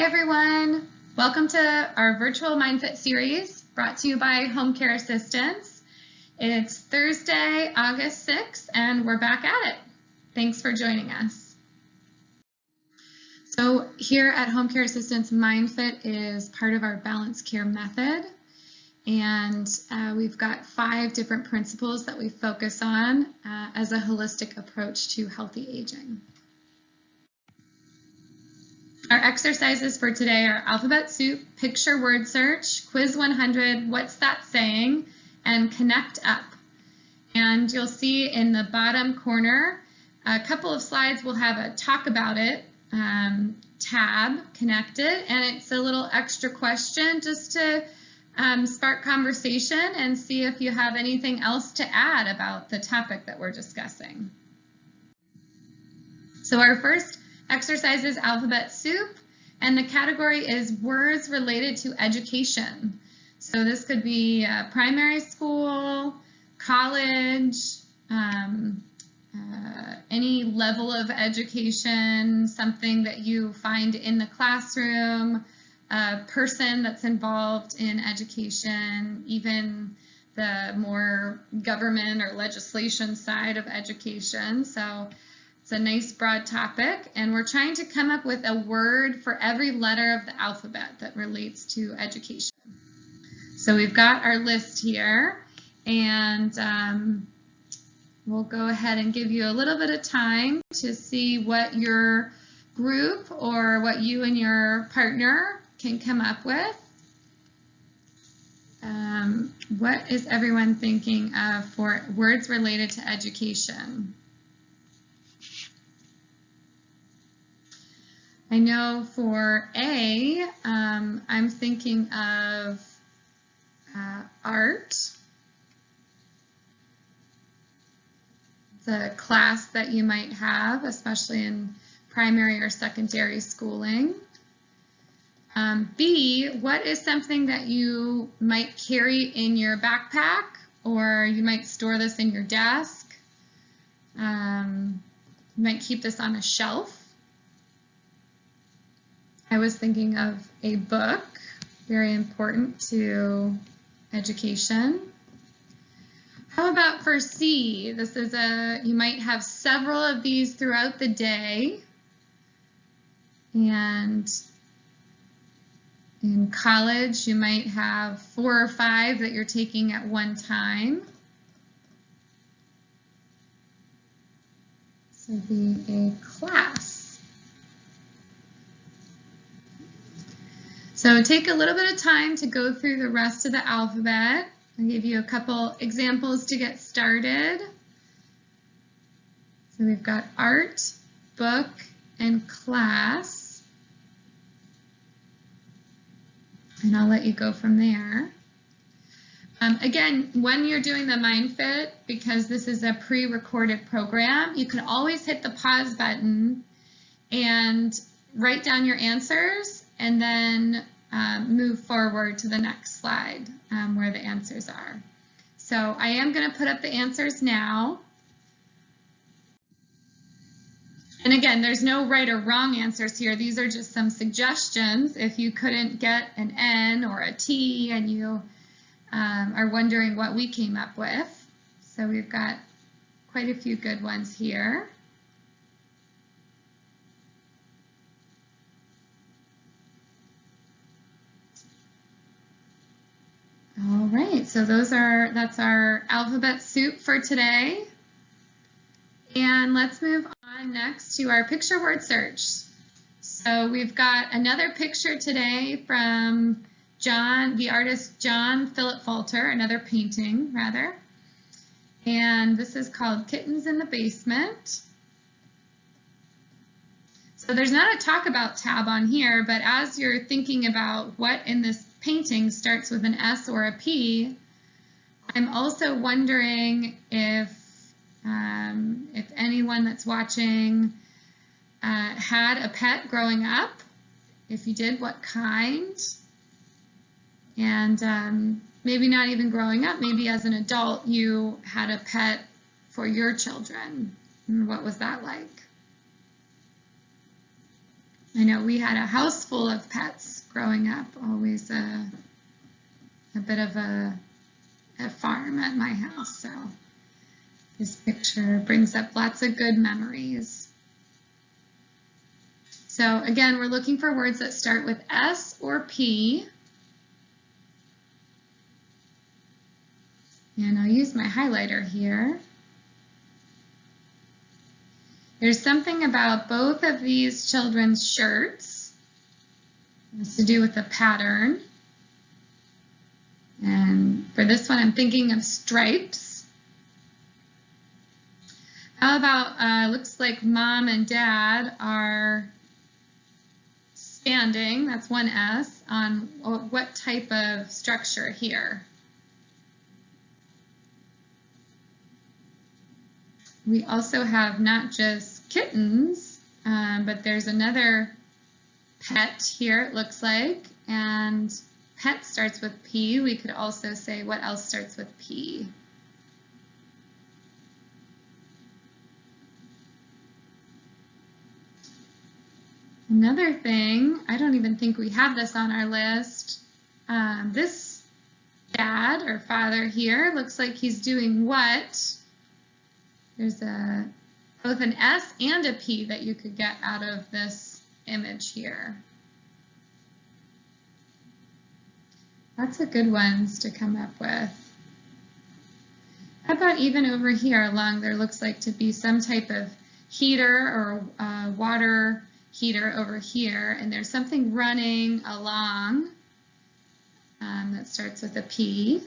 Hi everyone, welcome to our virtual MindFit series brought to you by Home Care Assistance. It's Thursday, August 6th, and we're back at it. Thanks for joining us. So here at Home Care Assistance, MindFit is part of our balanced care method, and we've got 5 different principles that we focus on as a holistic approach to healthy aging. Our exercises for today are alphabet soup, picture word search, quiz 100, what's that saying, and connect up. And you'll see in the bottom corner, a couple of slides will have a talk about it tab connected, and it's a little extra question just to spark conversation and see if you have anything else to add about the topic that we're discussing. So our first exercise is alphabet soup, and the category is words related to education. So this could be primary school, college, any level of education, something that you find in the classroom, a person that's involved in education, even the more government or legislation side of education. So it's a nice broad topic, and we're trying to come up with a word for every letter of the alphabet that relates to education. So we've got our list here, and we'll go ahead and give you a little bit of time to see what your group or what you and your partner can come up with. What is everyone thinking of for words related to education? I know for A, I'm thinking of art. It's a class that you might have, especially in primary or secondary schooling. B, what is something that you might carry in your backpack, or you might store this in your desk? You might keep this on a shelf. I was thinking of a book, very important to education. How about for C? This is you might have several of these throughout the day. And in college, you might have 4 or 5 that you're taking at one time. So be a class. So take a little bit of time to go through the rest of the alphabet. I'll give you a couple examples to get started. So we've got art, book, and class. And I'll let you go from there. Again, when you're doing the MindFit, because this is a pre-recorded program, you can always hit the pause button and write down your answers, and then move forward to the next slide where the answers are. So I am going to put up the answers now. And again, there's no right or wrong answers here. These are just some suggestions. If you couldn't get an N or a T and you are wondering what we came up with. So we've got quite a few good ones here. All right, so that's our alphabet soup for today. And let's move on next to our picture word search. So we've got another picture today from the artist John Philip Falter, another painting rather. And this is called Kittens in the Basement. So there's not a talk about tab on here, but as you're thinking about what in this painting starts with an S or a P, I'm also wondering if anyone that's watching had a pet growing up. If you did, what kind? And maybe not even growing up, maybe as an adult you had a pet for your children. And what was that like? I know we had a house full of pets growing up, always a bit of a farm at my house. So this picture brings up lots of good memories. So again, we're looking for words that start with S or P. And I'll use my highlighter here. There's something about both of these children's shirts. It has to do with the pattern. And for this one, I'm thinking of stripes. How about, looks like mom and dad are standing, that's one S, on what type of structure here? We also have not just kittens, but there's another pet here, it looks like, and pet starts with P. We could also say what else starts with P. Another thing, I don't even think we have this on our list. This dad or father here looks like he's doing what? There's both an S and a P that you could get out of this image here. Lots of good ones to come up with. How about even over here along there looks like to be some type of heater or water heater over here, and there's something running along that starts with a P.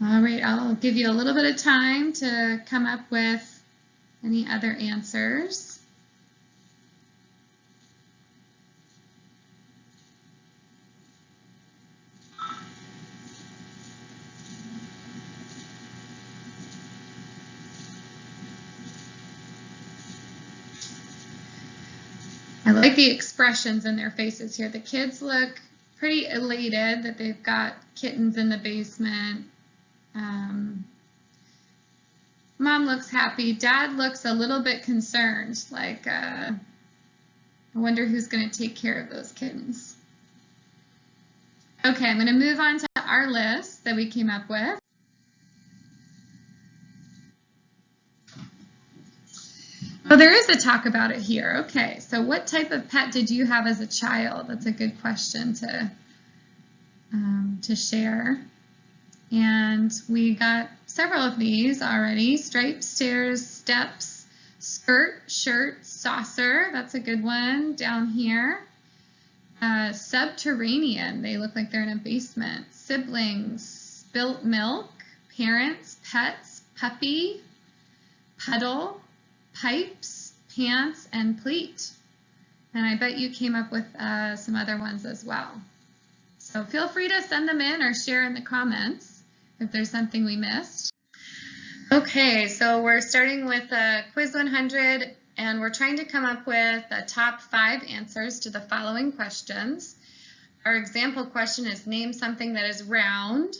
All right, I'll give you a little bit of time to come up with any other answers. I like the expressions in their faces here. The kids look pretty elated that they've got kittens in the basement. Mom looks happy. Dad looks a little bit concerned, like I wonder who's going to take care of those kittens. Okay, I'm going to move on to our list that we came up with. Oh, there is a talk about it here. Okay, so what type of pet did you have as a child? That's a good question to share. And we got several of these already. Stripes, stairs, steps, skirt, shirt, saucer. That's a good one down here. Subterranean. They look like they're in a basement. Siblings, spilt milk, parents, pets, puppy, puddle, pipes, pants, and pleat. And I bet you came up with some other ones as well. So feel free to send them in or share in the comments if there's something we missed. Okay, so we're starting with Quiz 100, and we're trying to come up with the top 5 answers to the following questions. Our example question is name something that is round.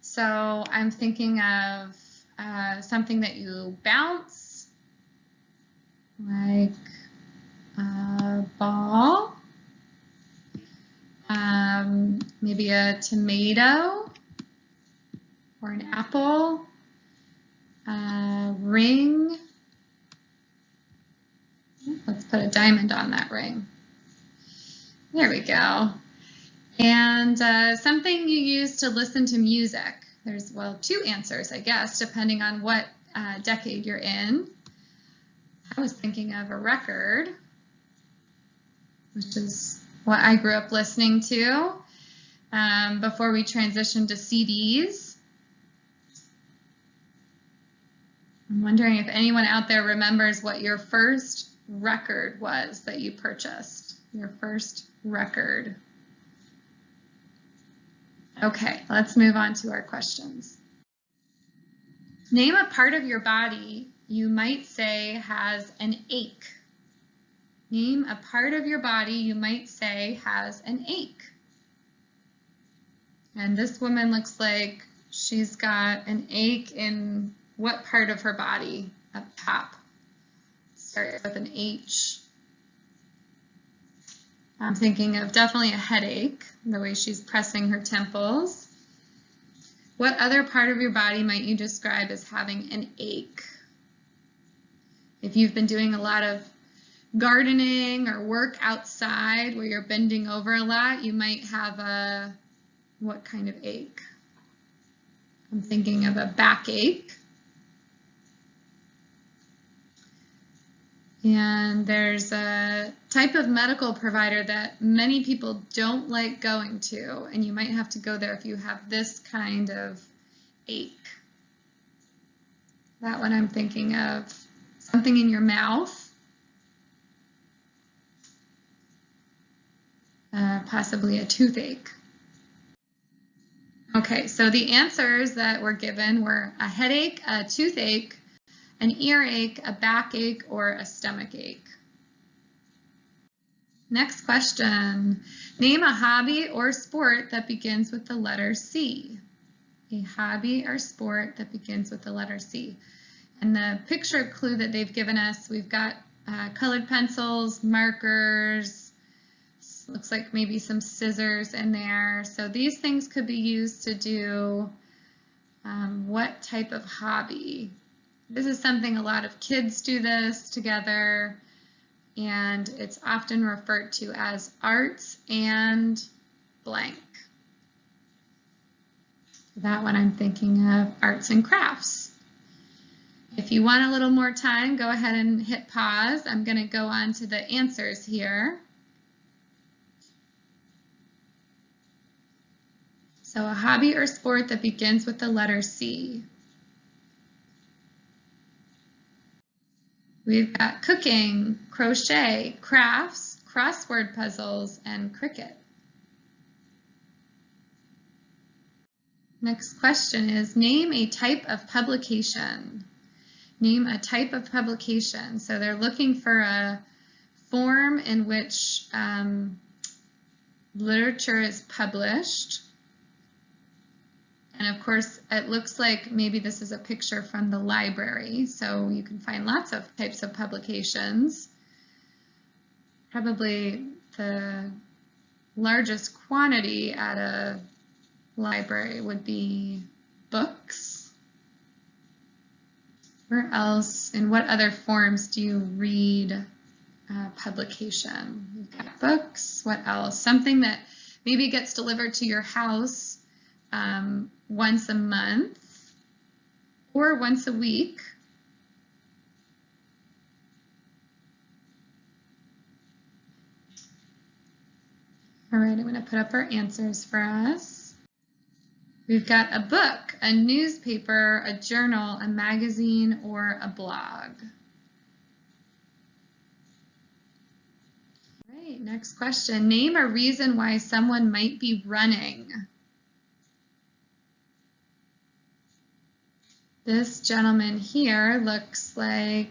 So I'm thinking of something that you bounce, like a ball, maybe a tomato or an apple, a ring. Let's put a diamond on that ring. There we go. And something you use to listen to music. There's, well, 2 answers, I guess, depending on what decade you're in. I was thinking of a record, which is what I grew up listening to before we transitioned to CDs. I'm wondering if anyone out there remembers what your first record was that you purchased. Your first record. Okay, let's move on to our questions. Name a part of your body you might say has an ache. Name a part of your body you might say has an ache. And this woman looks like she's got an ache in what part of her body up top? starts with an H. I'm thinking of definitely a headache, the way she's pressing her temples. What other part of your body might you describe as having an ache? If you've been doing a lot of gardening or work outside where you're bending over a lot, you might have a, what kind of ache? I'm thinking of a backache. And there's a type of medical provider that many people don't like going to, and you might have to go there if you have this kind of ache. That one I'm thinking of something in your mouth, possibly a toothache. Okay, so the answers that were given were a headache, a toothache, an earache, a backache, or a stomach ache. Next question. Name a hobby or sport that begins with the letter C. A hobby or sport that begins with the letter C. And the picture clue that they've given us, we've got colored pencils, markers, looks like maybe some scissors in there. So these things could be used to do what type of hobby? This is something a lot of kids do this together, and it's often referred to as arts and blank. That one I'm thinking of arts and crafts. If you want a little more time, go ahead and hit pause. I'm going to go on to the answers here. So a hobby or sport that begins with the letter C. We've got cooking, crochet, crafts, crossword puzzles, and cricket. Next question is, name a type of publication. Name a type of publication. So they're looking for a form in which literature is published. And of course, it looks like maybe this is a picture from the library, so you can find lots of types of publications. Probably the largest quantity at a library would be books. Where else, in what other forms do you read publication? You've got books, what else? Something that maybe gets delivered to your house once a month or once a week. All right, I'm going to put up our answers for us. We've got a book, a newspaper, a journal, a magazine, or a blog. All right, next question. Name a reason why someone might be running. This gentleman here looks like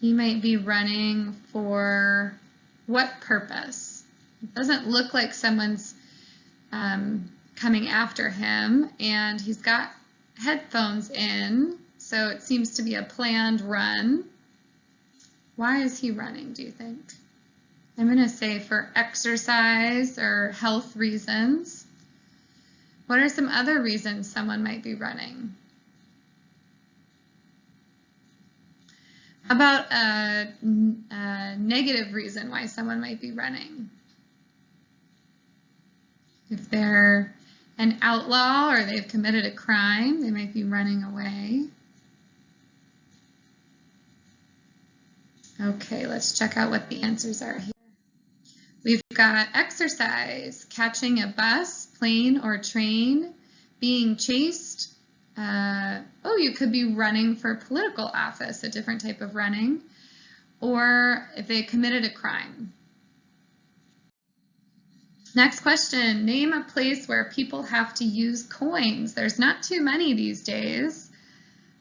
he might be running for what purpose? It doesn't look like someone's coming after him, and he's got headphones in, so it seems to be a planned run. Why is he running, do you think? I'm going to say for exercise or health reasons. What are some other reasons someone might be running? How about a negative reason why someone might be running? If they're an outlaw or they've committed a crime, they might be running away. Okay, let's check out what the answers are here. We've got exercise, catching a bus, plane, or train, being chased. Oh, you could be running for political office, a different type of running, or if they committed a crime. Next question, name a place where people have to use coins. There's not too many these days.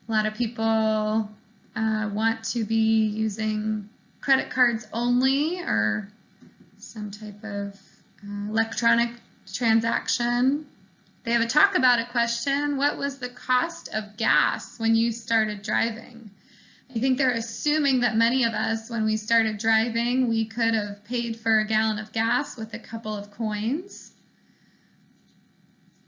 A lot of people want to be using credit cards only or some type of electronic transaction. They have a talk about it question. What was the cost of gas when you started driving? I think they're assuming that many of us, when we started driving, we could have paid for a gallon of gas with a couple of coins.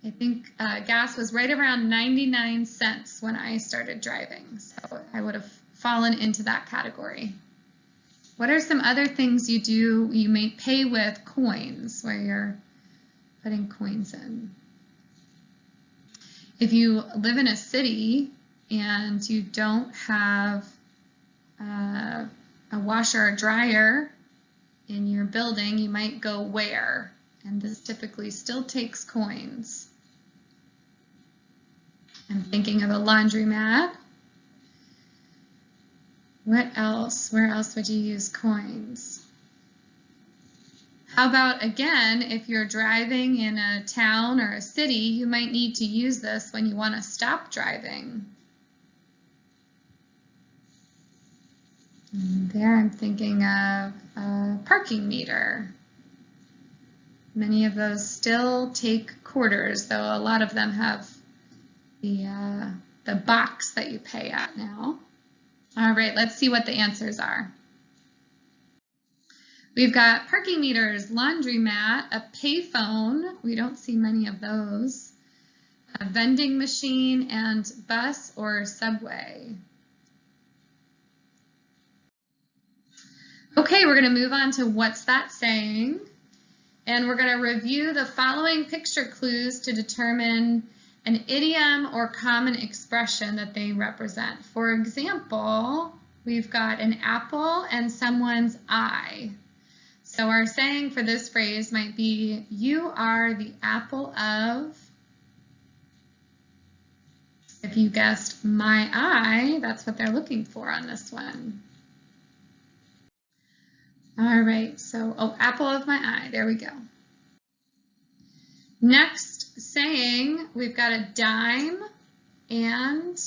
I think gas was right around 99 cents when I started driving, so I would have fallen into that category. What are some other things you do? You may pay with coins, where you're putting coins in. If you live in a city and you don't have a washer or dryer in your building, you might go where? And this typically still takes coins. I'm thinking of a laundromat. What else? Where else would you use coins? How about, again, if you're driving in a town or a city, you might need to use this when you want to stop driving. And there I'm thinking of a parking meter. Many of those still take quarters, though a lot of them have the box that you pay at now. All right, let's see what the answers are. We've got parking meters, laundromat, a payphone. We don't see many of those. A vending machine, and bus or subway. Okay, we're going to move on to what's that saying? And we're going to review the following picture clues to determine an idiom or common expression that they represent. For example, we've got an apple and someone's eye. So our saying for this phrase might be, you are the apple of. If you guessed my eye, that's what they're looking for on this one. All right, so, apple of my eye, there we go. Next saying, we've got a dime and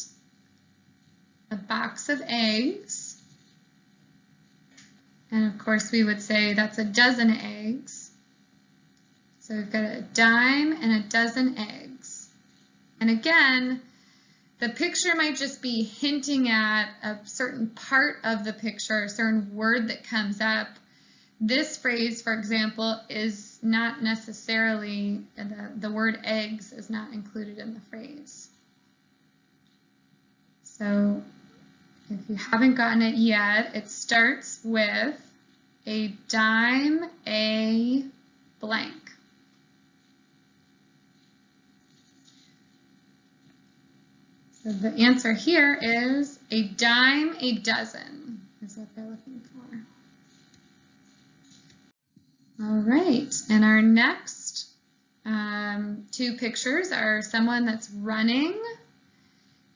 a box of eggs. And of course we would say that's a dozen eggs. So we've got a dime and a dozen eggs. And again, the picture might just be hinting at a certain part of the picture, a certain word that comes up. This phrase, for example, is not necessarily, the word eggs is not included in the phrase. So if you haven't gotten it yet, it starts with a dime, a blank. So the answer here is a dime, a dozen is what they're looking for. All right, and our next two pictures are someone that's running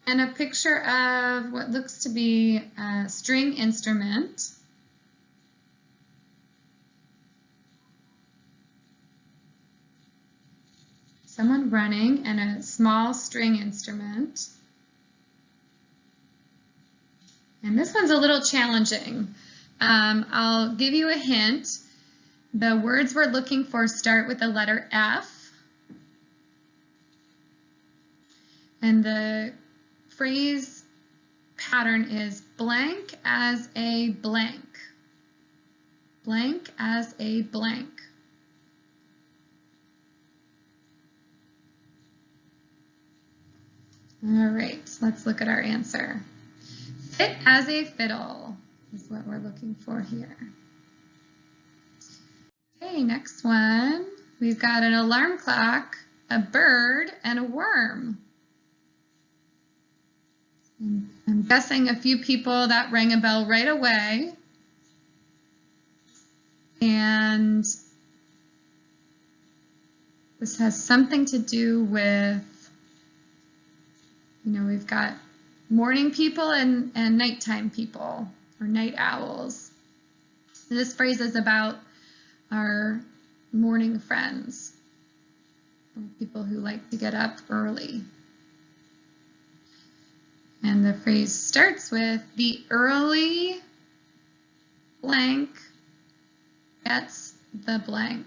and a picture of what looks to be a string instrument. Someone running and a small string instrument. And this one's a little challenging. I'll give you a hint. The words we're looking for start with the letter F. And the phrase pattern is blank as a blank. Blank as a blank. All right, let's look at our answer. Fit as a fiddle is what we're looking for here. Okay, next one. We've got an alarm clock, a bird, and a worm. And I'm guessing a few people that rang a bell right away. And this has something to do with, we've got morning people and nighttime people, or night owls. This phrase is about our morning friends, people who like to get up early. And the phrase starts with the early blank gets the blank.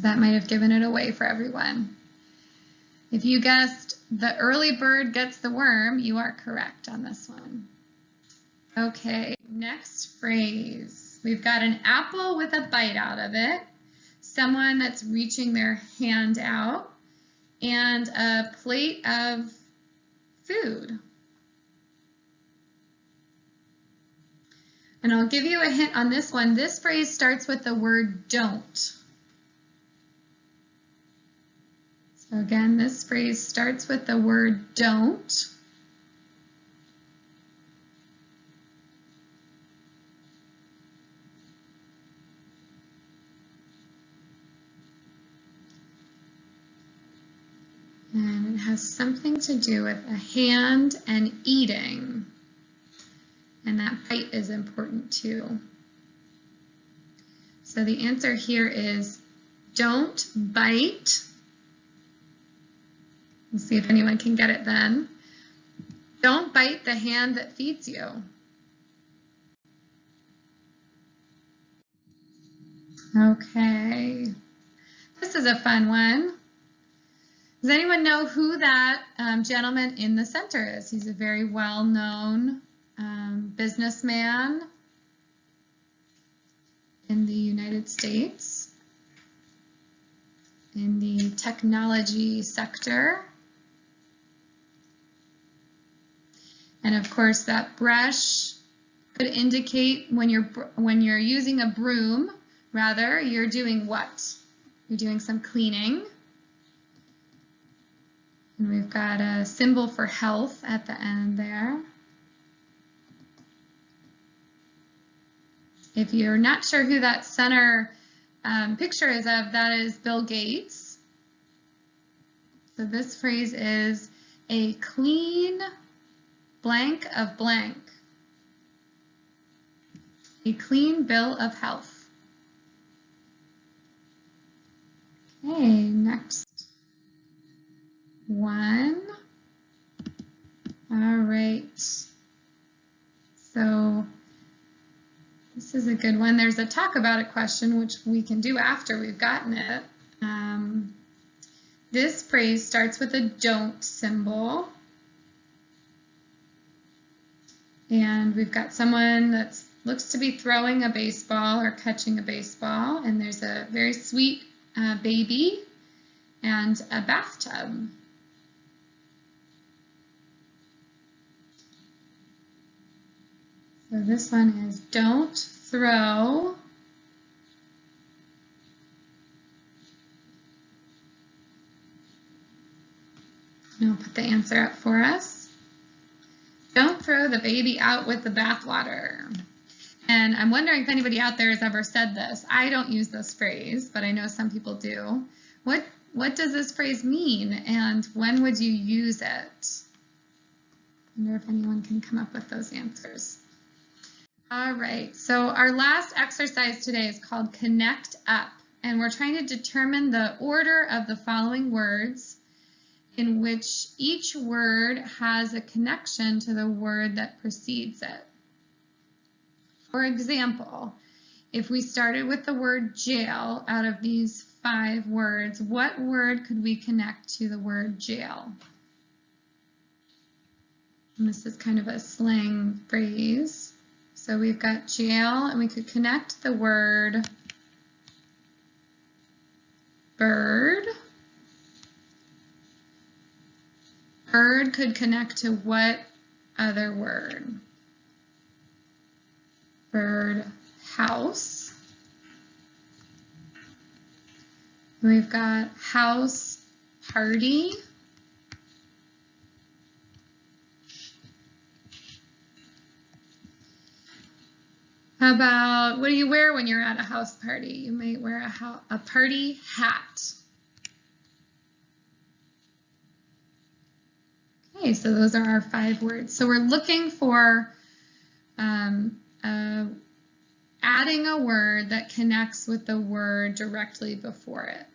That might have given it away for everyone. If you guessed The early bird gets the worm. You are correct on this one. Okay, next phrase. We've got an apple with a bite out of it, someone that's reaching their hand out, and a plate of food. And I'll give you a hint on this one. This phrase starts with the word don't. So again, this phrase starts with the word don't. And it has something to do with a hand and eating. And that bite is important too. So the answer here is don't bite. Let's see if anyone can get it then. Don't bite the hand that feeds you. Okay. This is a fun one. Does anyone know who that gentleman in the center is? He's a very well-known businessman in the United States, in the technology sector. And of course, that brush could indicate when you're using a broom, rather, you're doing what? You're doing some cleaning. And we've got a symbol for health at the end there. If you're not sure who that center picture is of, that is Bill Gates. So this phrase is a clean blank of blank. A clean bill of health. Okay, next one. All right. So this is a good one. There's a talk about it question, which we can do after we've gotten it. This phrase starts with a don't symbol. And we've got someone that looks to be throwing a baseball or catching a baseball. And there's a very sweet baby and a bathtub. So this one is don't throw. And I'll put the answer up for us. Don't throw the baby out with the bathwater. And I'm wondering if anybody out there has ever said this. I don't use this phrase, but I know some people do. What does this phrase mean, and when would you use it? I wonder if anyone can come up with those answers. All right, so our last exercise today is called Connect Up, and we're trying to determine the order of the following words in which each word has a connection to the word that precedes it. For example, if we started with the word jail out of these 5 words, what word could we connect to the word jail? And this is kind of a slang phrase. So we've got jail, and we could connect the word bird. Bird could connect to what other word? Bird house. We've got house party. How about, what do you wear when you're at a house party? You might wear a party hat. Okay, so those are our 5 words. So we're looking for adding a word that connects with the word directly before it.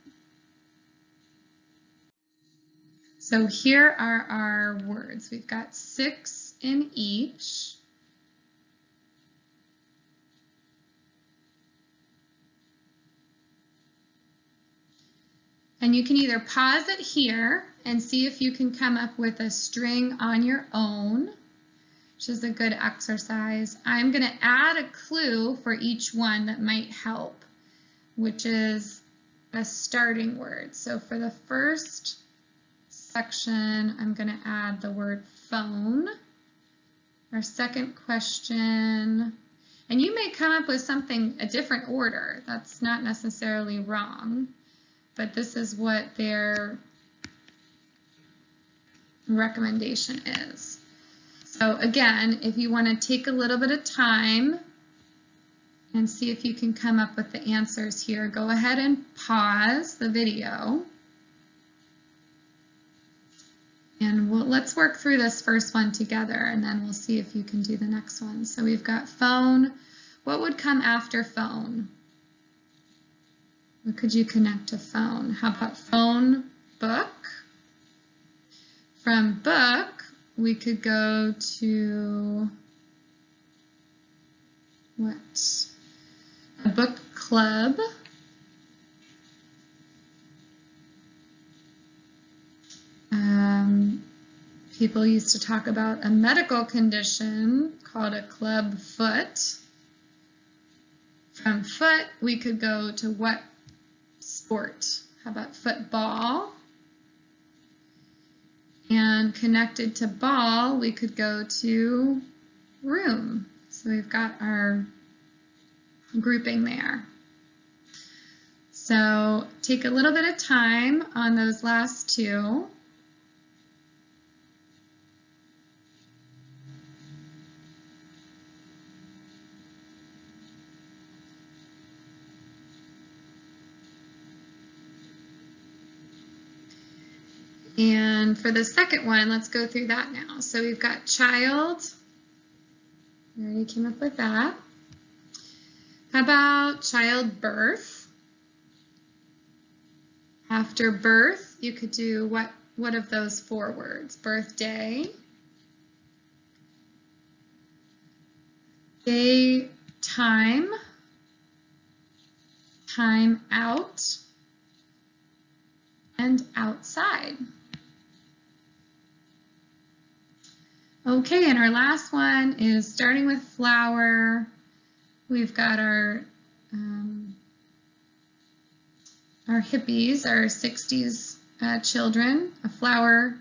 So here are our words. We've got 6 in each. And you can either pause it here and see if you can come up with a string on your own, which is a good exercise. I'm going to add a clue for each one that might help, which is a starting word. So for the first section, I'm going to add the word phone. Our second question, and you may come up with something, a different order. That's not necessarily wrong, but this is what their recommendation is. So again, if you want to take a little bit of time and see if you can come up with the answers here, go ahead and pause the video. And let's work through this first one together, and then we'll see if you can do the next one. So we've got phone. What would come after phone? What could you connect to phone? How about phone book? From book, we could go to what? A book club. People used to talk about a medical condition called a club foot. From foot, we could go to what sport? How about football? And connected to ball, we could go to room. So we've got our grouping there. So take a little bit of time on those last two. And for the second one, let's go through that now. So we've got child. We already came up with that. How about childbirth? After birth, you could do what of those four words? Birthday, day, time, time out, and outside. Okay, and our last one is starting with flower. We've got our hippies, our 60s children, a flower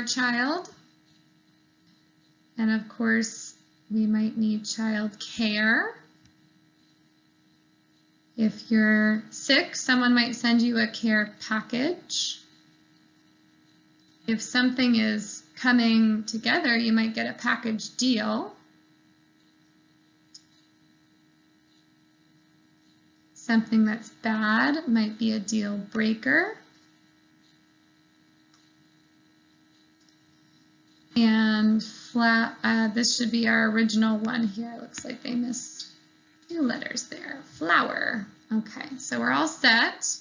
child. And of course, we might need child care. If you're sick, someone might send you a care package. If something is coming together, you might get a package deal. Something that's bad might be a deal breaker. And this should be our original one here. Looks like they missed 2 letters there. Flower. Okay, so we're all set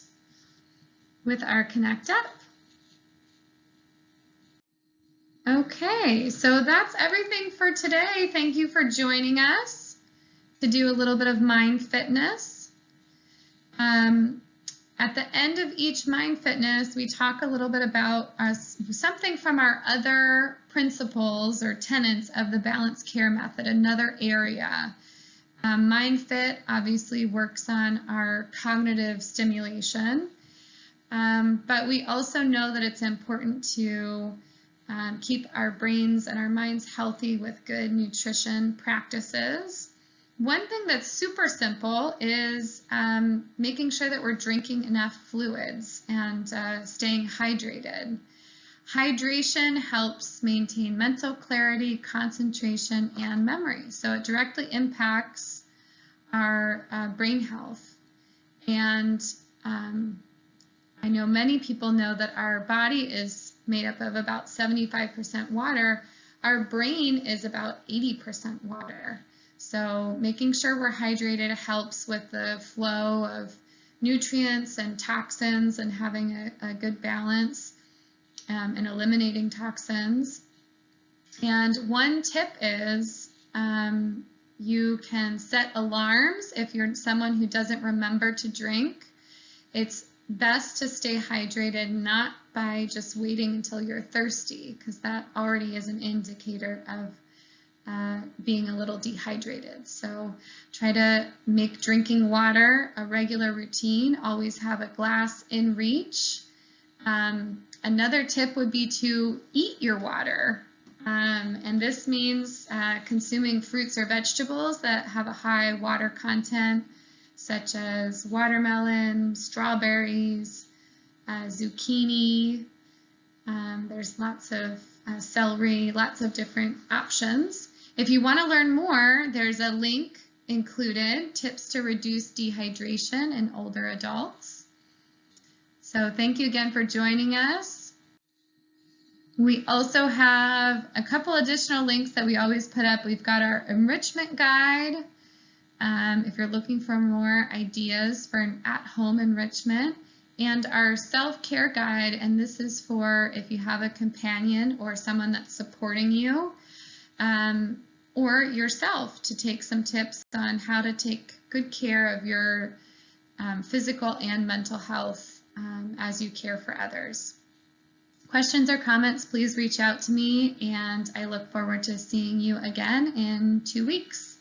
with our Connect Up. Okay, so that's everything for today. Thank you for joining us to do a little bit of mind fitness. At the end of each mind fitness, we talk a little bit about something from our other principles or tenets of the balanced care method, another area. MindFit obviously works on our cognitive stimulation, but we also know that it's important to keep our brains and our minds healthy with good nutrition practices. One thing that's super simple is making sure that we're drinking enough fluids and staying hydrated. Hydration helps maintain mental clarity, concentration, and memory. So it directly impacts our brain health. And I know many people know that our body is made up of about 75% water. Our brain is about 80% water. So making sure we're hydrated helps with the flow of nutrients and toxins and having a good balance and eliminating toxins. And one tip is you can set alarms if you're someone who doesn't remember to drink. It's best to stay hydrated, not by just waiting until you're thirsty, because that already is an indicator of being a little dehydrated. So try to make drinking water a regular routine. Always have a glass in reach. Another tip would be to eat your water. And this means consuming fruits or vegetables that have a high water content, such as watermelon, strawberries, zucchini. There's lots of celery, lots of different options. If you want to learn more, there's a link included, tips to reduce dehydration in older adults. So thank you again for joining us. We also have a couple additional links that we always put up. We've got our enrichment guide. If you're looking for more ideas for an at-home enrichment, and our self-care guide, and this is for if you have a companion or someone that's supporting you, or yourself, to take some tips on how to take good care of your physical and mental health as you care for others. Questions or comments, please reach out to me, and I look forward to seeing you again in 2 weeks.